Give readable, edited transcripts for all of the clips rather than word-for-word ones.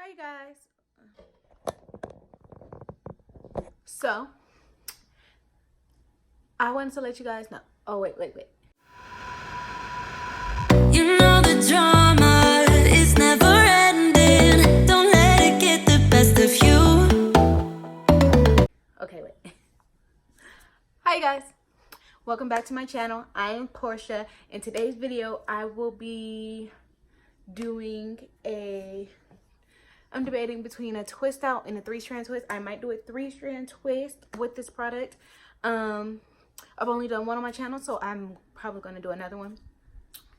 Hi guys. So I wanted to let you guys know. Oh wait. You know the drama is never ending. Don't let it get the best of you. Okay, wait. Hi guys. Welcome back to my channel. I am Portia. In today's video, I will be doing I'm debating between a twist out and a 3-strand twist. I might do a 3-strand twist with this product. I've only done one on my channel, so I'm probably going to do another one.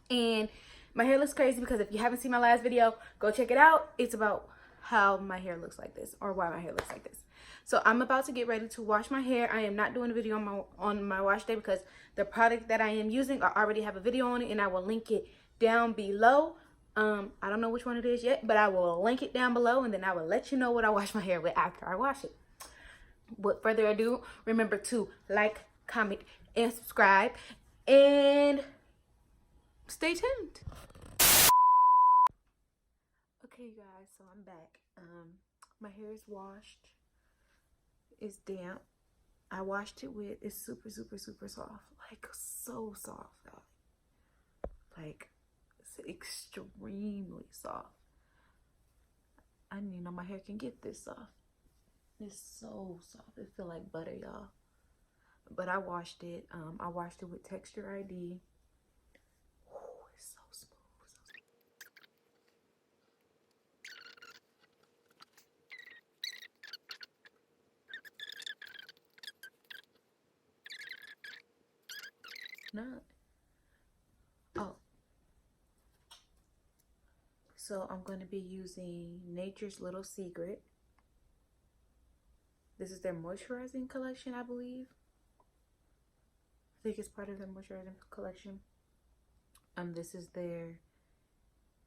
And my hair looks crazy because if you haven't seen my last video, go check it out. It's about how my hair looks like this, or why my hair looks like this. So I'm about to get ready to wash my hair. I am not doing a video on my wash day because the product that I am using, I already have a video on it, and I will link it down below. I don't know which one it is yet, but I will link it down below, and then I will let you know what I wash my hair with after I wash it. Without further ado, remember to like, comment, and subscribe, and stay tuned. Okay guys, so I'm back. My hair is washed. It's damp. I washed it with, it's super soft. Like so soft, y'all. Like it's extremely soft. I didn't even know my hair can get this soft. It's so soft. It feel like butter, y'all. But I washed it. I washed it with Texture ID. Oh, it's so smooth. Not. Oh. So I'm going to be using Nature's Little Secret. This is their moisturizing collection, I believe. I think it's part of their moisturizing collection. This is their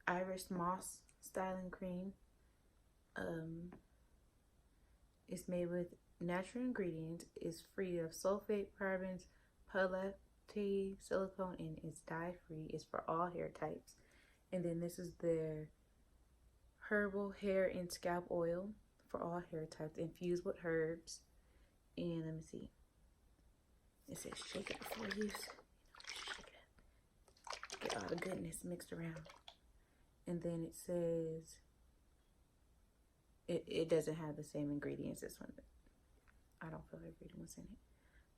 Iris Moss styling cream. It's made with natural ingredients. It's free of sulfate, parabens, phthalate, silicone, and it's dye-free. It's for all hair types. And then this is their herbal hair and scalp oil for all hair types, infused with herbs. And let me see. It says shake it before use. Shake it up. Get all the goodness mixed around. And then it says it doesn't have the same ingredients this one. I don't feel like reading what's in it.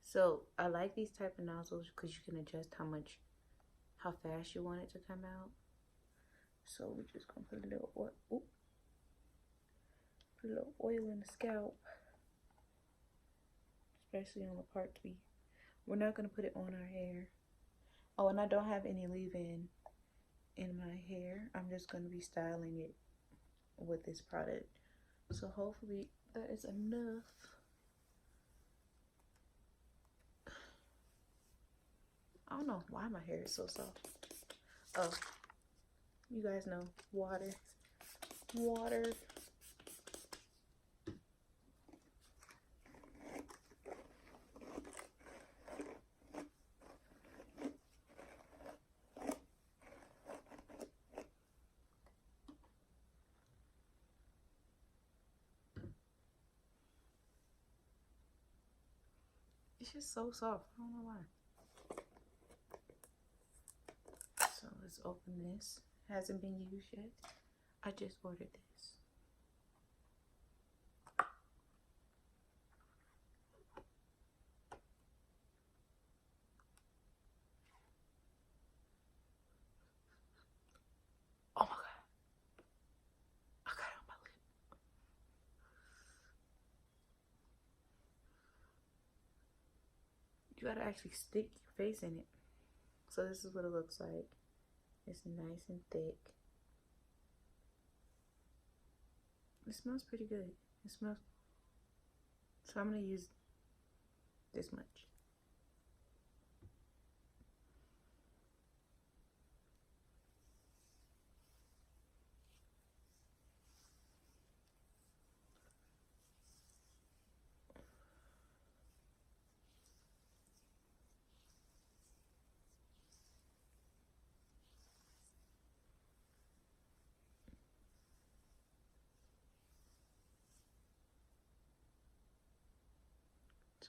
So I like these type of nozzles because you can adjust how fast you want it to come out. So we're just gonna put a little oil. Ooh. Put a little oil in the scalp, especially on the parts we're not gonna put it on our hair. Oh, and I don't have any leave-in in my hair. I'm just gonna be styling it with this product. So hopefully that is enough. I don't know why my hair is so soft. Oh, you guys know, water. It's just so soft. I don't know why. So let's open this. Hasn't been used yet. I just ordered this. Oh my god. I got it on my lip. You gotta actually stick your face in it. So this is what it looks like. It's nice and thick. It smells pretty good. It smells. So I'm gonna use this much.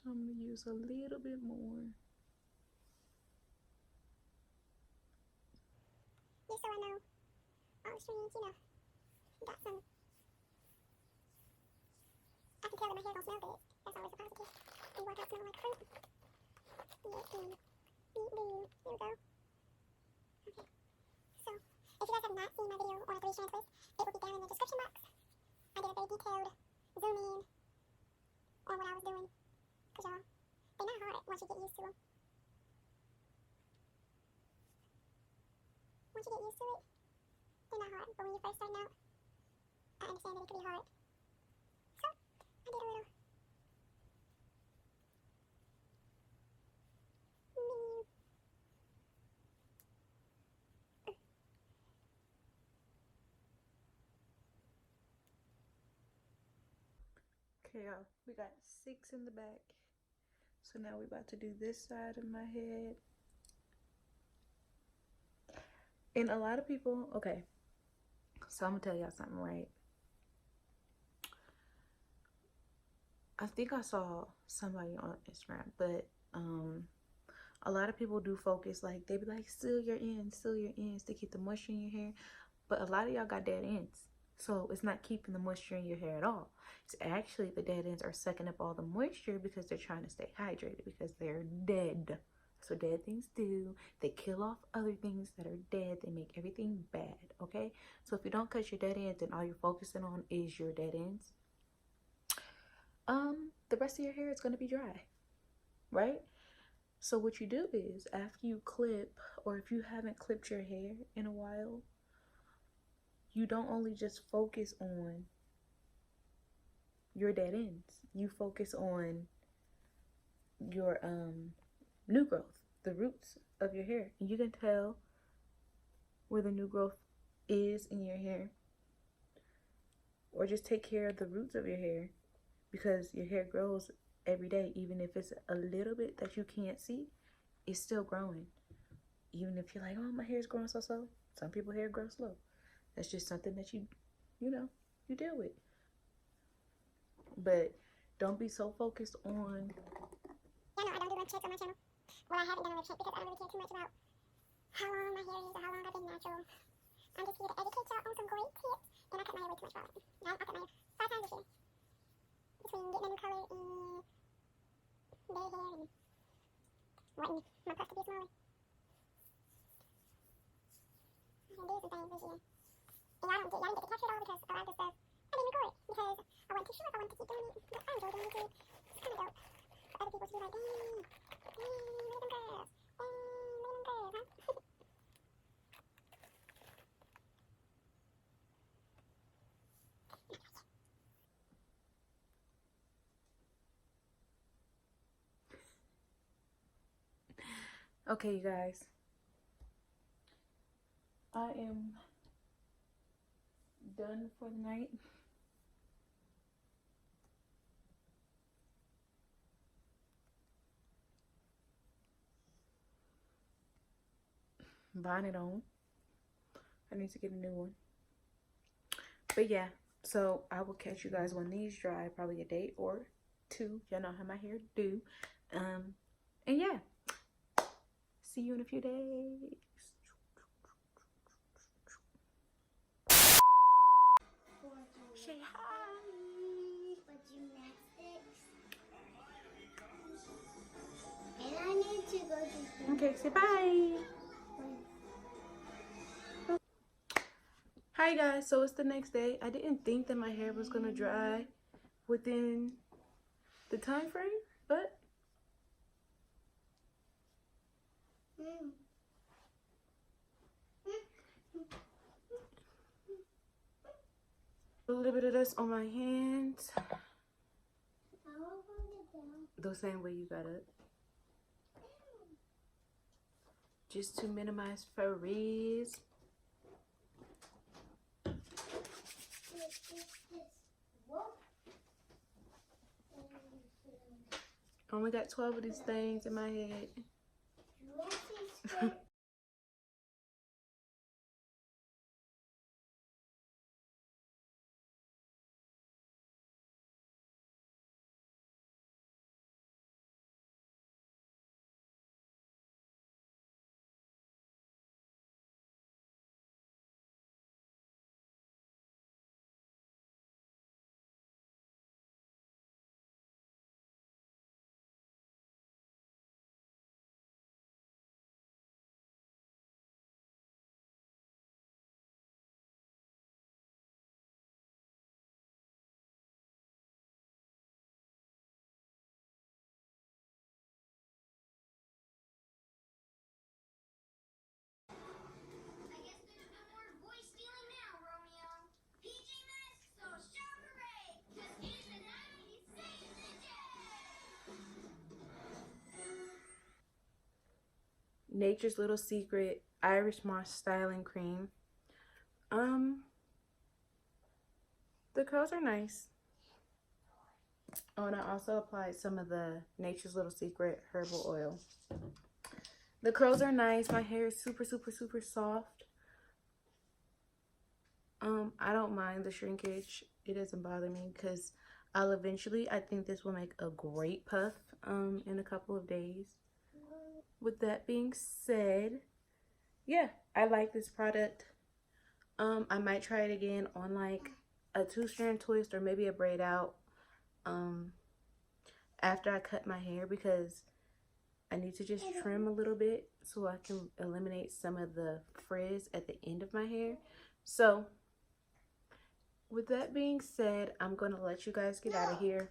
So I'm gonna use a little bit more. Just so I know all the strands, you know, got some. I can tell that my hair don't smell good. That's always a positive. And work out smelling like fruit. Yes, Here we go. Okay. So, if you guys have not seen my video on a 3-strand twist, it will be down in the description box. I did a very detailed zoom in on what I was doing. Because y'all, they're not hard once you get used to them. Once you get used to it, they're not hard. But when you're first starting out, I understand that it could be hard. So, I did a little mini. Okay, y'all, we got 6 in the back. So now we're about to do this side of my head. And a lot of people, okay, so I'm gonna tell y'all something, right? I think I saw somebody on Instagram, but a lot of people do focus, like they be like, seal your ends to keep the moisture in your hair. But a lot of y'all got dead ends, so it's not keeping the moisture in your hair at all. It's actually the dead ends are sucking up all the moisture because they're trying to stay hydrated because they're dead. That's what dead things do. They kill off other things that are dead. They make everything bad, okay? So if you don't cut your dead ends and all you're focusing on is your dead ends, the rest of your hair is going to be dry, right? So what you do is after you clip, or if you haven't clipped your hair in a while, you don't only just focus on your dead ends. You focus on your new growth, the roots of your hair. And you can tell where the new growth is in your hair. Or just take care of the roots of your hair, because your hair grows every day. Even if it's a little bit that you can't see, it's still growing. Even if you're like, oh, my hair's growing so slow. Some people's hair grows slow. That's just something that you deal with. But don't be so focused on. Y'all know I don't do rub checks on my channel. Well, I haven't done a rub check because I don't really care too much about how long my hair is or how long I've been natural. I'm just here to educate y'all on some great tips. And I cut my hair way too much, y'all. I cut my hair 5 times this year. Between getting a new color and dead hair and wanting my puff to be smaller. I can do some things this year. And y'all didn't get to capture it all because a lot of this stuff I didn't record it because I wasn't too sure if I wanted to keep doing it. But I enjoy doing it too. It's kind of dope for other people to be like, dang, look at them girls. Dang, look at them girls, huh? Okay, you guys. I am done for the night. Bonnet on. I need to get a new one. But yeah, so I will catch you guys when these dry, probably a day or 2. Y'all know how my hair do. And yeah, see you in a few days. Say hi. For gymnastics. And I need to go to Okay, say bye. Hi guys, so it's the next day. I didn't think that my hair was gonna dry within the time frame, but a little bit of this on my hands, the same way you got it, just to minimize frizz. I only got 12 of these things in my head. Nature's Little Secret Irish Moss Styling Cream. The curls are nice. Oh, and I also applied some of the Nature's Little Secret herbal oil. The curls are nice. My hair is super, super, super soft. I don't mind the shrinkage. It doesn't bother me because I'll eventually, I think this will make a great puff in a couple of days. With that being said, yeah, I like this product. I might try it again on like a 2-strand twist or maybe a braid out after I cut my hair, because I need to just trim a little bit so I can eliminate some of the frizz at the end of my hair. So with that being said, I'm gonna let you guys get out of here.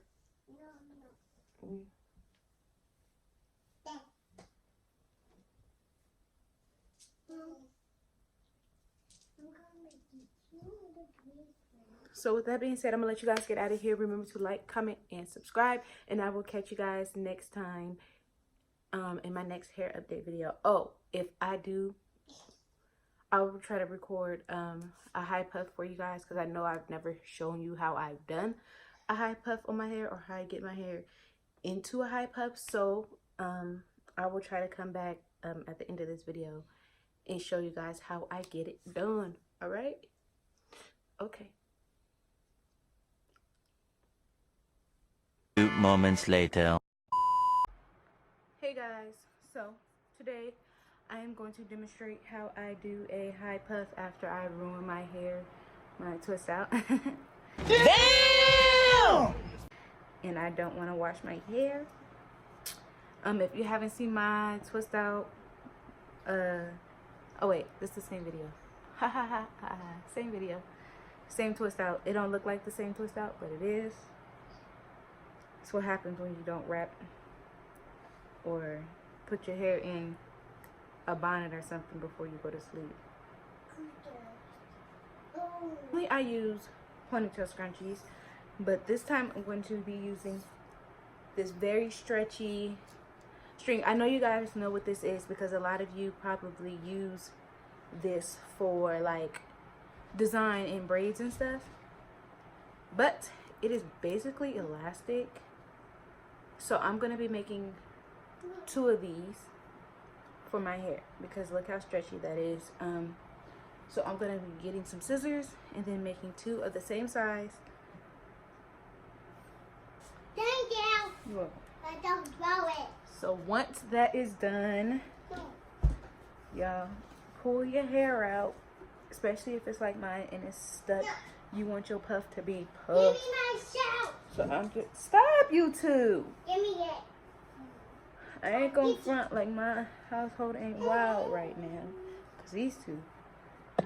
So with that being said, I'm gonna let you guys get out of here. Remember to like, comment, and subscribe, and I will catch you guys next time in my next hair update video. Oh, if I do, I will try to record a high puff for you guys, because I know I've never shown you how I've done a high puff on my hair or how I get my hair into a high puff. So I will try to come back at the end of this video and show you guys how I get it done. All right? Okay. 2 moments later. Hey guys, so today I am going to demonstrate how I do a high puff after I ruin my hair, my twist out. Damn! And I don't want to wash my hair. If you haven't seen my twist out, oh wait, this is the same video. Ha ha ha ha, same video. Same twist out. It don't look like the same twist out, but it is. It's what happens when you don't wrap or put your hair in a bonnet or something before you go to sleep. Normally I use ponytail scrunchies, but this time I'm going to be using this very stretchy string. I know you guys know what this is because a lot of you probably use this for like design in braids and stuff, but it is basically elastic. So I'm going to be making 2 of these for my hair because look how stretchy that is. So I'm going to be getting some scissors and then making 2 of the same size. Thank you. You're welcome. I don't throw it. So once that is done, y'all pull your hair out, especially if it's like mine and it's stuck. You want your puff to be Give puffed. me myself. So I'm just, stop you two. Give me it. I ain't gonna front like my household ain't wild right now, cause these two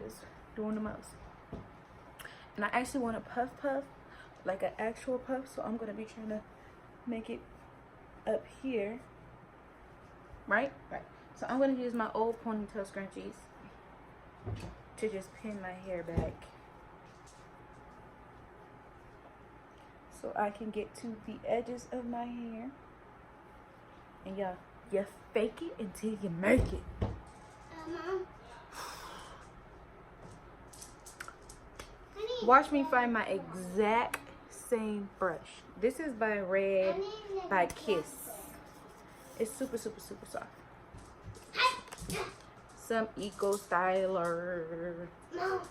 just doing the most. And I actually want a puff, like an actual puff. So I'm gonna be trying to make it up here, right? So I'm gonna use my old ponytail scrunchies to just pin my hair back, so I can get to the edges of my hair. And y'all, you fake it until you make it. Watch me find my exact same brush. This is by Red by Kiss. It's super, super, super soft. Some eco styler. Mom.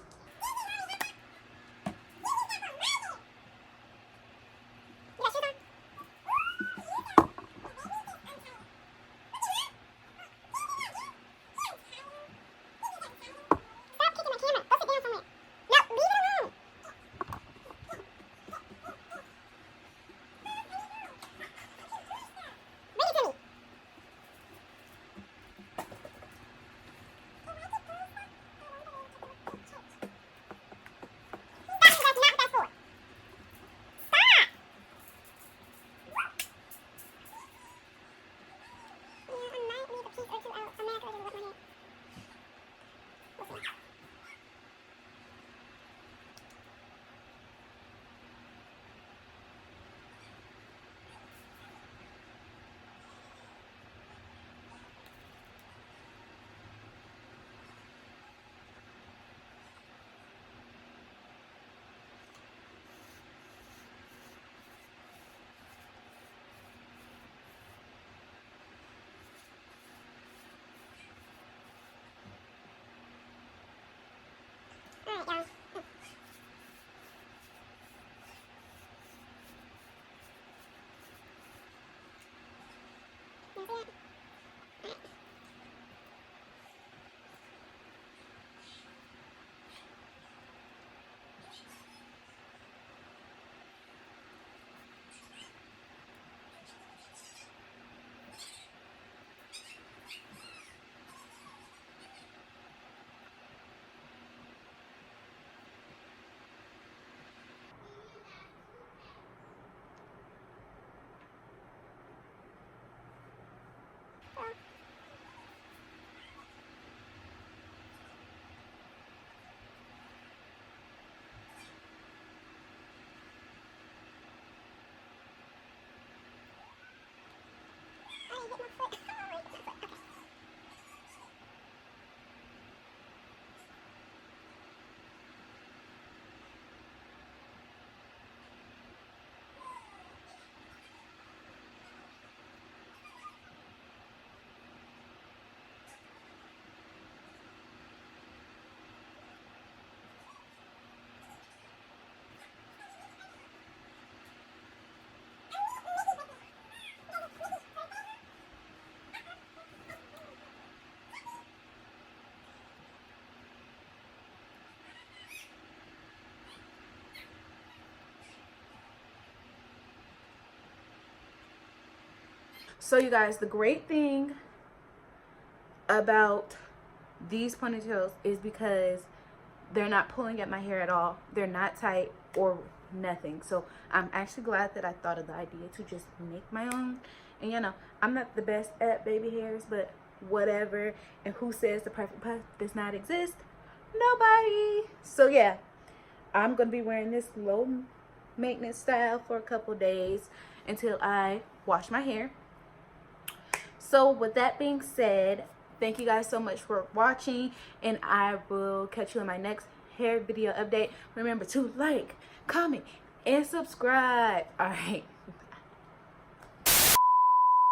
So you guys, the great thing about these ponytails is because they're not pulling at my hair at all. They're not tight or nothing. So I'm actually glad that I thought of the idea to just make my own. And you know, I'm not the best at baby hairs, but whatever. And who says the perfect puff does not exist? Nobody. So yeah, I'm gonna be wearing this low maintenance style for a couple days until I wash my hair. So with that being said, thank you guys so much for watching, and I will catch you in my next hair video update. Remember to like, comment, and subscribe. All right.